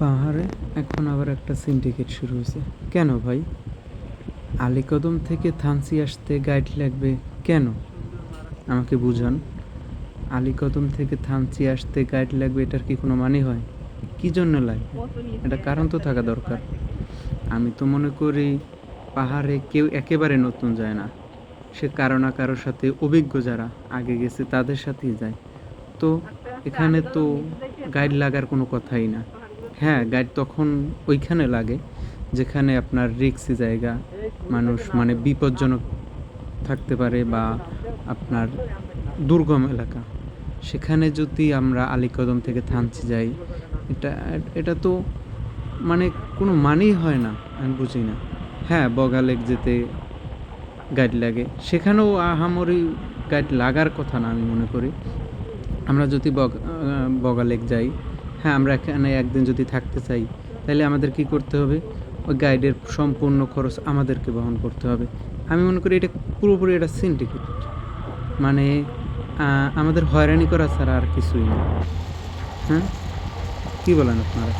পাহাড়ে এখন আবার একটা সিন্ডিকেট শুরু হয়েছে। কেন ভাই? আলীকদম থেকে থানচি আসতে গাইড লাগবে কেন? আমাকে বুঝান। আলীকদম থেকে থানচি আসতে গাইড লাগবে, এটার কি কোনো মানে হয়? কি জন্য লাগবে? এটা কারণ তো থাকা দরকার। আমি তো মনে করি পাহাড়ে কেউ একেবারে নতুন যায় না, সে কারো না কারোর সাথে অভিজ্ঞ যারা আগে গেছে তাদের সাথেই যায়। তো এখানে তো গাইড লাগার কোনো কথাই না। হ্যাঁ, গাইড তখন ওইখানে লাগে যেখানে আপনার রিস্কি জায়গা, মানুষ মানে বিপজ্জনক থাকতে পারে, বা আপনার দুর্গম এলাকা। সেখানে যদি আমরা আলীকদম থেকে থানচি যাই, এটা এটা তো মানে কোনো মানেই হয় না। আমি বুঝি না। হ্যাঁ, বগা লেক যেতে গাইড লাগে, সেখানেও আহামরি গাইড লাগার কথা না আমি মনে করি। আমরা যদি বগা লেক যাই, হ্যাঁ, আমরা এখানে একদিন যদি থাকতে চাই, তাহলে আমাদের কি করতে হবে? ওই গাইডের সম্পূর্ণ খরচ আমাদেরকে বহন করতে হবে। আমি মনে করি এটা পুরোপুরি একটা সিন্ডিকেট। মানে আমাদের হয়রানি করা ছাড়া আর কিছুই না। হ্যাঁ, কি বলেন আপনারা?